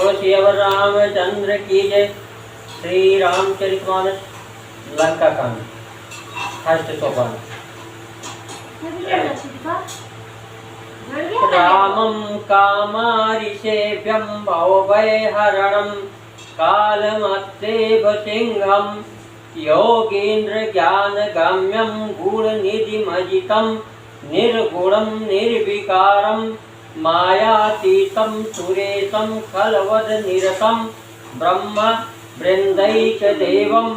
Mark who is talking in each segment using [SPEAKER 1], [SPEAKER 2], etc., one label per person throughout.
[SPEAKER 1] बोलो सियावर रामचंद्र की जय। श्री रामचरितमानस लंका कांड फर्स्ट सोपान। रामं कामारिषेभ्यं भवभयहरणं कालमत्तेव सिंहं योगीन्द्रज्ञानगम्यं गूढनिधिमजितं निर्गुणं निर्विकारं मायातीतं सुरेशं खलवदनिरतं ब्रह्म वृन्दैकदेवं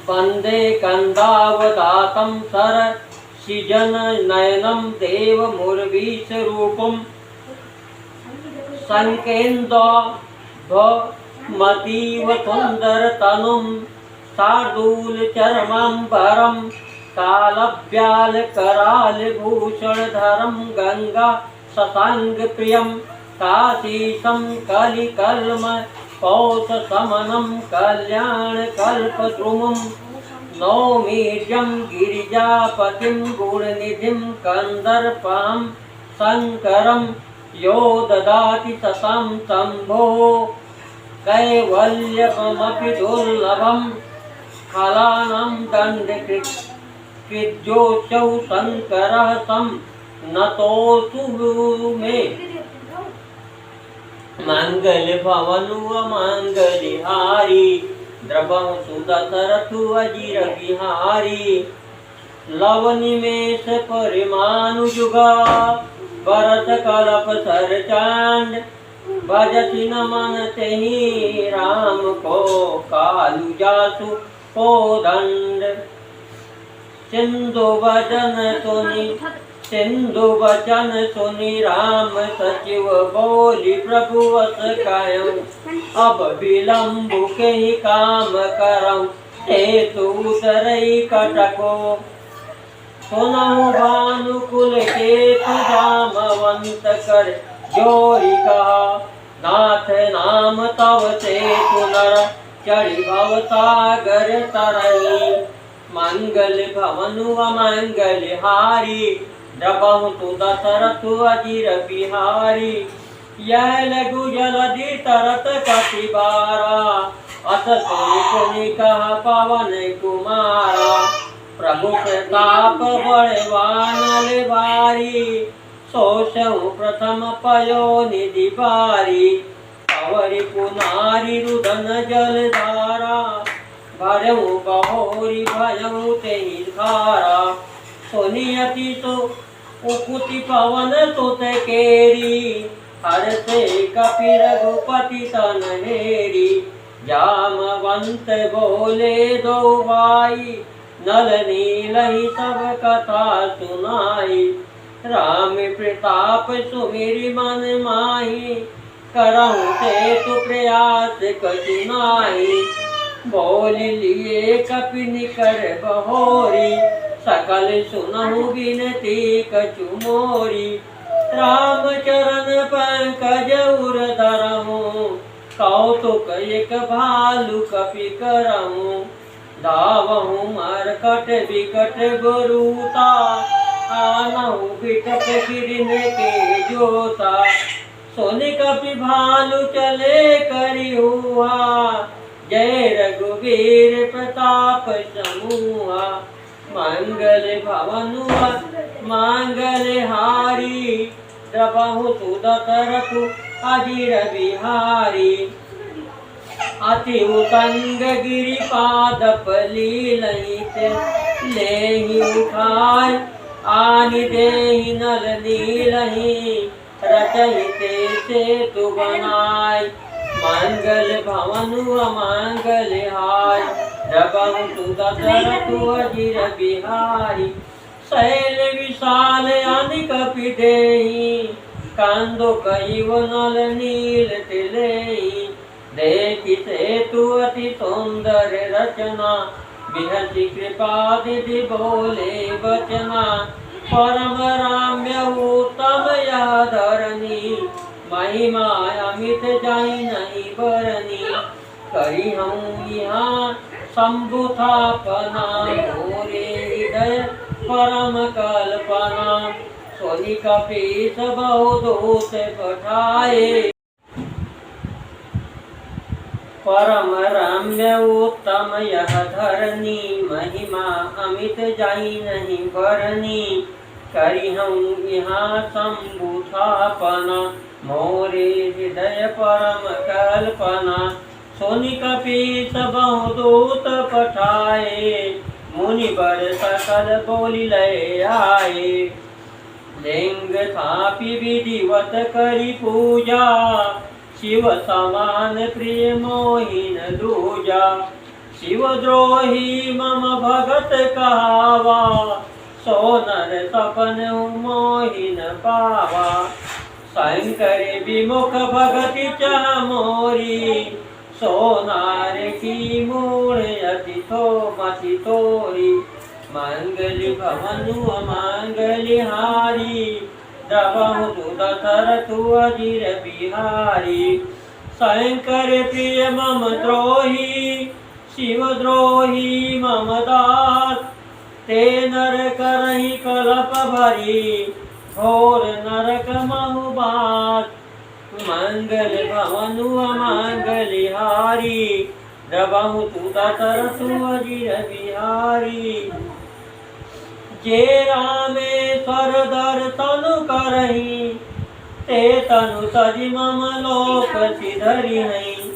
[SPEAKER 1] वन्दे कन्दावदातं सरसिजननयनं देवमुर्वीशरूपं संकेन्द्रमतीव सुन्दरतनुं शार्दूलचर्माम्बरं कालव्यालकरालभूषणधरं गंगा शशाङ्कप्रियं काशीशं कलिकल्म कौशसमनं कल्याणकल्पद्रुमं नौमीर्यं गिरिजापतिं गुणनिधिं कन्दर्पं शङ्करं यो ददाति सतं शम्भो कैवल्यमपि दुर्लभं फलानां दण्डकृद्योऽसौ शङ्करः तं नतोऽस्तु मे। मंगल भवनु मंगलिहारी द्रवं सुदशरथु अजिर बिहारी लव निमेष परिमानुजुगा भरत कल्प सरचांड भजति न मन तेहि राम को कालु जासु को दंड सिंधु वचन सुनि राम सचिव बोली प्रभु वस कायं अब विलंबु के काम करं हेतु उतरई कटको सुनहु भानुकुल के जामवंत कर जोरी कहा नाथ नाम तव से पुनर चढ़ी भव सागर तरई मंगल भवनु मंगल हारी द्रवहु सुदशरथु अजिर बिहारी यह लघु जलधि तरत कटिबारा अस सुनि कहा पवन कुमारा प्रभु प्रताप बड़वानल बारी सोचहु प्रथम पयो निधि बारी अवरि पुनारी रुदन जलधारा भरहु बहोरी भयहु तेहि धारा सुनियति तो उकुति पवन सुत केरी हर से कपि रघुपति तन हेरी जामवंत बोले दो भाई नल नीलहि सब कथा सुनाई राम प्रताप सुमिरि मन माही करहु से तु प्रयास कछु नाहि बोल लिए कपि निकर बहोरी सकल सुनहु बिनती कछु मोरी राम चरण पंकज उर धरहु कौतुक एक भालु कपि करहु धावहु मरकट विकट गुरुता आनहु बिटप गिरन के जोता सोनि कपि भालु चले करि हुआ जय रघुवीर प्रताप समूहा मंगल भवनु मंगल हारी द्रवहु सुदशरथु अजिर बिहारी अति उतंग गिरिपादप लीलित लेहि उठाय आनि देहि नल नीलहि रचहिते सेतु बनाय मंगल भवनु मंगल हाय द्रवहु सुदशरथु अजिर बिहारी शैल विशाल अनिक पिदेहि कांदो कइव नल नील तिलेहि देखि सेतु अति सुंदर रचना बिहति कृपा निधि बोले बचना परम राम्य उत्तम यह धरनी महिमा अमित जाहि नहीं बरनी करी हम यहाँ शंभुथापना मोरे हृदय परम कल्पना सोनि कपीस बहु दूत पठाए परम रम्य उत्तम यह धरनी, महिमा अमित जाई नहीं बरनी। करी हम यहाँ शंभु थापना, मोरे हृदय परम कल्पना। सोनि कपीस बहुदूत पठाए, मुनि बर सकल बोली लय आए। लिंग थापि विधिवत करी पूजा, शिव समान प्रिय मोहिन दूजा। शिवद्रोही मम भगत कहावा, सो नर सपन मोहिन पावा। शंकर विमुख भगति चाह मोरी, सो नार की मूढ़ अति थो मति तोरी। मंगल भवनु मंगल हारी, द्रवहु तु दशरथ अजिर बिहारी। शंकर प्रिय मम द्रोही, शिव द्रोही मम दास। ते नर करहि कलप भरी, घोर नरक महुबास। मंगल भवनु मंगल हारी, द्रवहु तु दशरथ अजिर बिहारी। जे रामेश्वर दर्शन करहि, ते तनु तजि मम लोक सिधरि नहीं।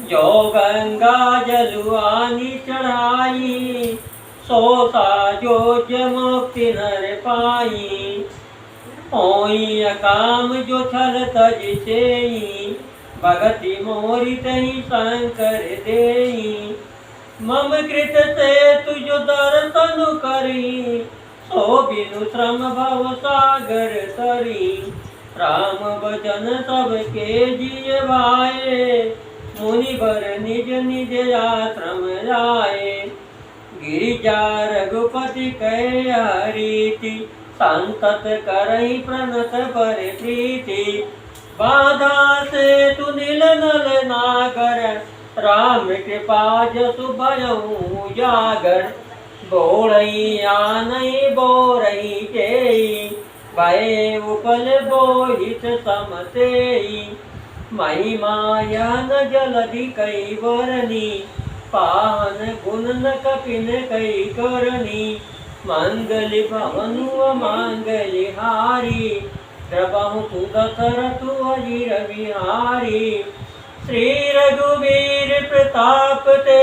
[SPEAKER 1] जो गंगा जलुआनी चढ़ाई, सो साजोज्य मुक्ति नर पाई। होई अकाम जो छल तज सेई, भगति मोरि तहि शंकर देई। मम कृत से तुझ दर्शन करी, सो बिनु श्रम भव सागर तरी। राम वचन सबके जिय भाए, मुनि बर निज निज आश्रम जाए। गिरिजा रघुपति कै हरीति, संतत करहि प्रणत पर प्रीति। बाधा से तु नील नल नागर, राम कृपा जसु भयउ उजागर। बोरई आनई बोरई केई, भय उपल बोहित समतेई। महिमा यन जलधि कई बरनी, पाहन गुण न कपिन कई करनी। मंगल भवनु मंगल हारी, द्रवहु तु दशरथ अजिर बिहारी। श्री रघुवीर प्रताप ते,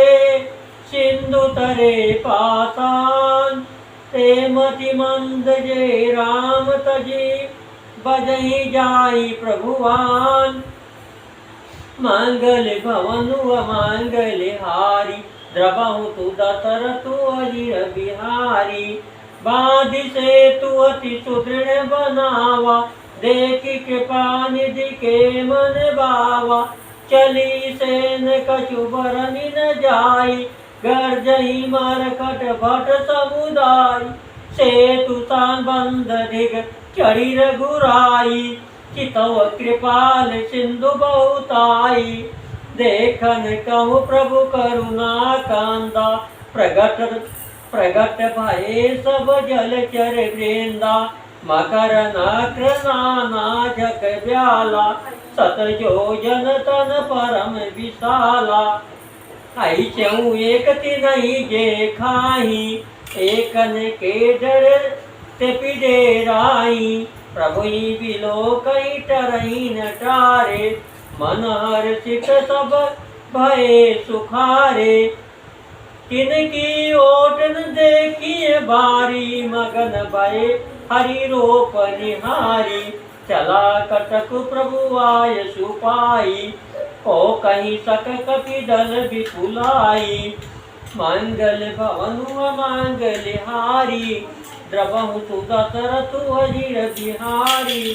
[SPEAKER 1] सिंधु तरे पातान। ते मति मंद जे राम तजी, बजहि जाई प्रभुवान। मंगल भवनु मंगल हारी, द्रवहु तु दशरथ अजिर बिहारी। बाधि सेतु अति सुदृढ़ बनावा, देखि कृपा निधि के मन बावा। चली सेन कछु बरनि न जाई, गर्जहि मरकट भट समुदाय। सेतु सान बंध दिग चढ़ी रघुराई, चितव कृपाल सिंधु बहुताई। देखन कहु प्रभु करुणा कांदा, प्रगट भये सब जलचर वृंदा। मकर नक्र नाना जग ब्याला, सत योजन तन परम विशाला। ऐचऊ एक तिनहि जे खाही, एकन के डर ते पिडेराई। प्रभुई बिलोकई टरहि न टारे, मन हर्षित सब भये सुखारे। तिनकी ओट न देखिए बारी, मगन भये हरि रूप निहारी। चला कटक प्रभु आय सुपाई, ओ कहीं सक कपि दल विपुलाई। मंगल भवनु मंगल हारी, द्रवहु तु दशरथ अजिर बिहारी।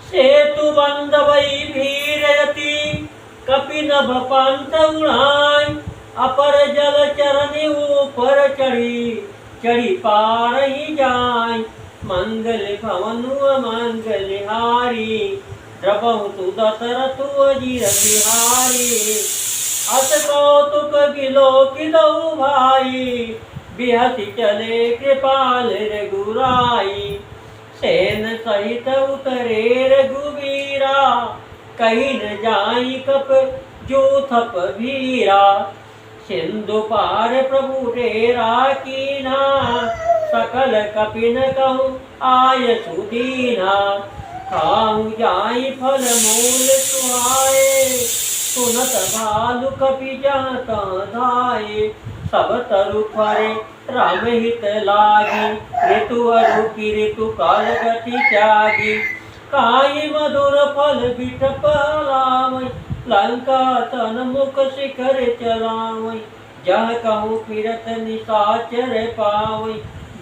[SPEAKER 1] सेतु बंधवई भीरयति, कपि नभ पंथ उड़ाई। अपर जल चरनि ऊपर चढ़ी पार ही जाय। मंगल भवनु मंगल हारी, द्रवहु तु दशरथ अजिर बिहारी। अत कौतुक बिलोकिदउ भाई, बिहसि चले कृपाल रघुराई। सेन सहित उतरे रघुवीरा, कहीं न जाई कप जो थप भीरा। सिंधु पार प्रभु तेरा कीना, सकल कपिन कहूँ आय सुदीना। खाऊं जाई फल मूल सुहाए, सुनत भालु कपि जाता धाये। सब तरु फरे राम हित लागी, ऋतु अरूपी ऋतु काल गति त्यागी। काई मधुर फल बिटप लावै, लंका तन मुख शिखर चलावै। जह कहूँ फिरत निशाचर पावै,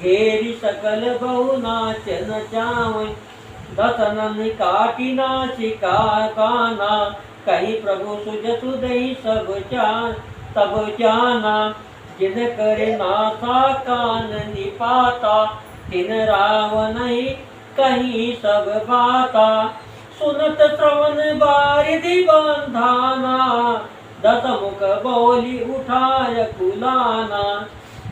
[SPEAKER 1] घेरी सकल बहु नाच नचावै। दतनन काटी नासिका काना, कहीं प्रभु सुज सुदहि सब जान तब जाना। जिन करे नासा कान निपाता, तिन रावण ही कहीं सब बाता। सुनत श्रवण बारिधि बंधाना, दस मुख बोली उठाय कुलाना।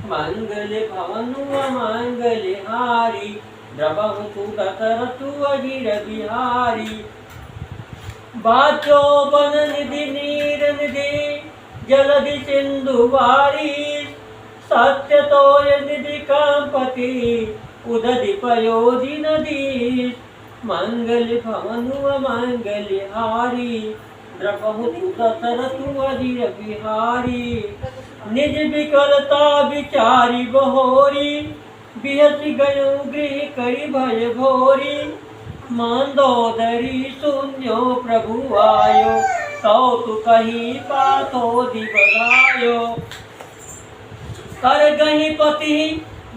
[SPEAKER 1] मंगल भवन मंगल हारी, द्रवहु सुदत रतु अजिर बिहारी। बाचो बन निधि नीर निधि, जलधि सिंधु वारी। सत्य तोय निधि कांपति, उदधि पयोधि नदी। मंगल भवनु मंगल हारी, द्रवहु सुदत रतु अजिर बिहारी। निज विकलता विचारी बहोरी, बिहसि गयो गृह करि भय भोरी। मंदोदरी शून्यो प्रभु आयो, कौतुकहि पाथोधि बधायो। कर गहि पति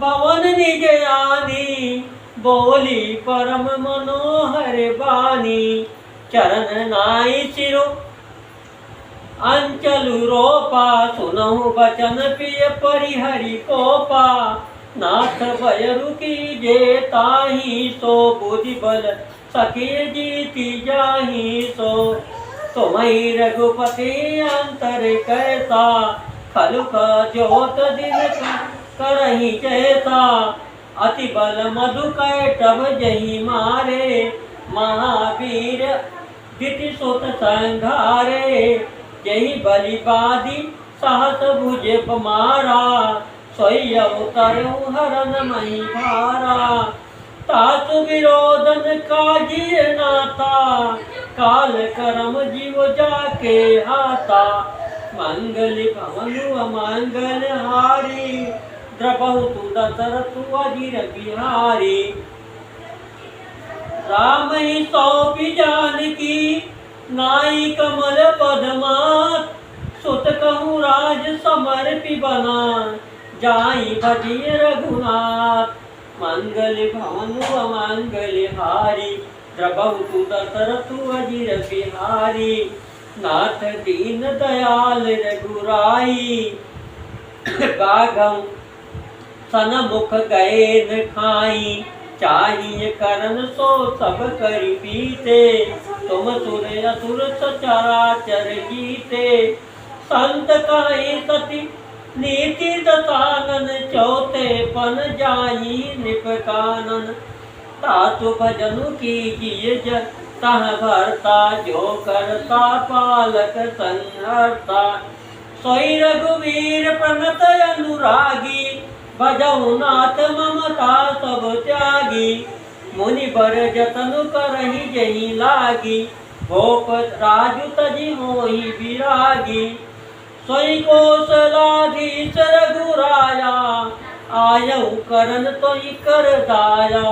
[SPEAKER 1] भवन निज आनी, बोली परम मनोहर बानी। चरण नाई सिरो अंचलु रोपा, सुनहु बचन प्रिय परिहरि कोपा। नाथ भयरु कीजे ताहि सो, बुद्धि बल सके जीति जाहि सो। तुम्हि रघुपति अंतर कैसा, खलुक ज्योत दिन करहि जैसा। अति बल मधु कैटभ जहि मारे, महावीर दिति सुत संघारे। जहि बलि बाधी सहस भुज मारा, सोई अवतरऊ हरन मही भारा। तासु विरोधन काजिय नाता, काल करम जीव जाके हाता। मंगल भवनु अमंगल हारी, द्रवहु सुदत रतु अजिर बिहारी। राम ही सौंपी जानकी, नाई कमल पदमात। सुत कहूँ राज समर्पि बना, जाई भजिय रघुनाथ। मंगल भवनु अमंगल हारी, द्रवहु सुदत रतु अजिर बिहारी। नाथ दीन दयाल रघुराई, बाघम सन मुख गए न खाई। चाहिए करन सो सब करि बीते, तुम सुर असुर सचराचर जीते। संत काई सती नीति दसानन, चौथे पन जाई निपकानन। तातु भजनु कीजिए तह भरता, जो करता पालक संहरता। सोई रघुवीर प्रणत अनुरागी, भजऊ नाथ ममता सब त्यागी। मुनि बर जतनु करहि जहि लागी, भोप राजु तजि मोहि विरागी। सोई कौशलाधीश रघुराया, आयऊ करन तोहि कर दाया।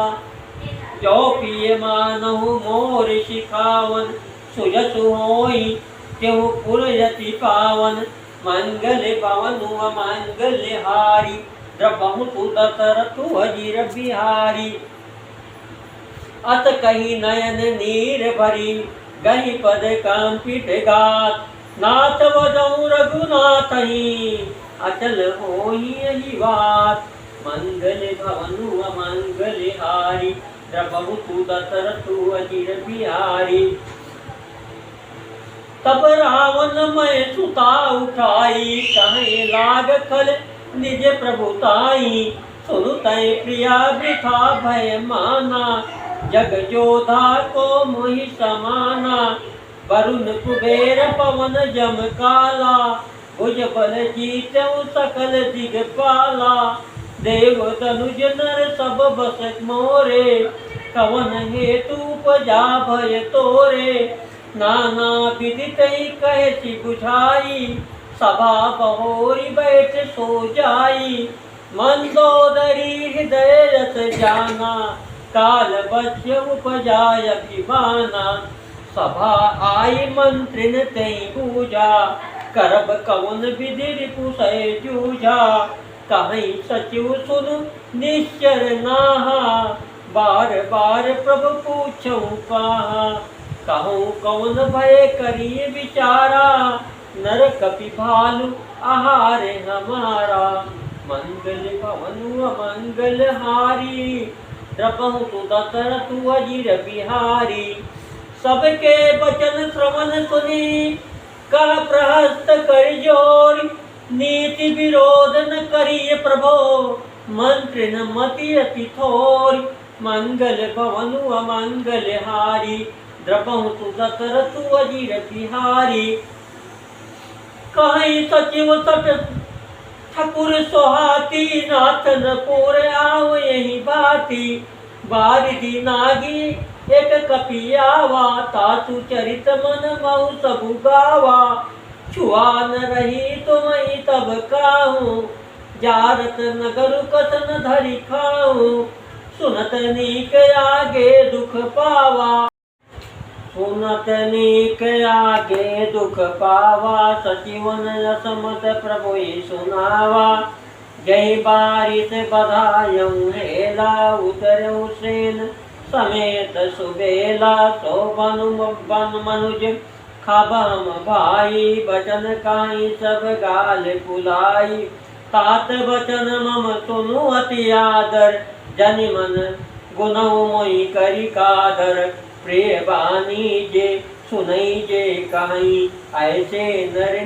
[SPEAKER 1] जो पिय मानहु मोर सिखावन, सुजसु होई तेहु पुरयति पावन। मंगल भवनु अमंगल हारी, द्रवहु सुदत रतु अजिर बिहारी। अत कही नयन नीर भरी, गहि पद कंपित गात। नाथ वजऊ रघुनाथहि, अचल होई यही बात। मंगल भवनु अमंगल हारी, द्रवहु सुदत रतु अजिर बिहारी। तब रावण मैं सुता उठाई, कहे लाग खल निज प्रभुताई। सुनु तय प्रिया वृथा भय माना, जग जोधा को मोहि समाना। वरुण कुबेर पवन जम काला, भुज बल जीतऊ सकल दिगपाला। देव तनुज नर सब बस मोरे, कवन हेतु उपजा भय तोरे। नाना विधि तई कहसी बुझाई, सभा बहोरी बैठ सो जाई। मंदोदरी हृदय रस जाना, काल बच्य उपजाय अभिमाना। सभा आई मंत्रिन तई पूजा, करब कवन विधि रिपुसय जूझा। कहीं सचिव सुन निश्चर नाहा, बार बार प्रभु पूछऊं कहा। कहूँ कौन भय करिए विचारा, नर कपि भालु आहार हमारा। मंगल भवनु अमंगल हारी, द्रपहु तु दशरथु अजिर बिहारी। सबके वचन श्रवण सुनी, कह प्रहस्त कर जोरी। नीति विरोध न करिए प्रभो, मंत्र न मति अति थोरी। मंगल भवनु अमंगल हारी, द्रपहु तु दशरथु अजिर बिहारी। कहीं सचिव सट ठकुर सोहाती, नाथ न पूर आओ यही बाती। बारिधि नागी एक कपियावा, तासु चरित मन महु सबु गावा। छुआ न रही तुमई तब काहू, जारत नगर कसन धरि खाऊं। सुनत नीक आगे दुख पावा, सुनत नीक आगे दुख पावा। सचिवन असमत प्रभु सुनावा, जय बारिश बधायऊं हेला। उतरऊ सेन समेत सुबेला, सो बन मनुज खाबम भाई। बचन काई सब गाल पुलाई, तात बचन मम सुनु अति आदर। जनि मन गुनऊ मोहि करि कादर, प्रिय बानी जे सुनई जे कहीं। ऐसे नर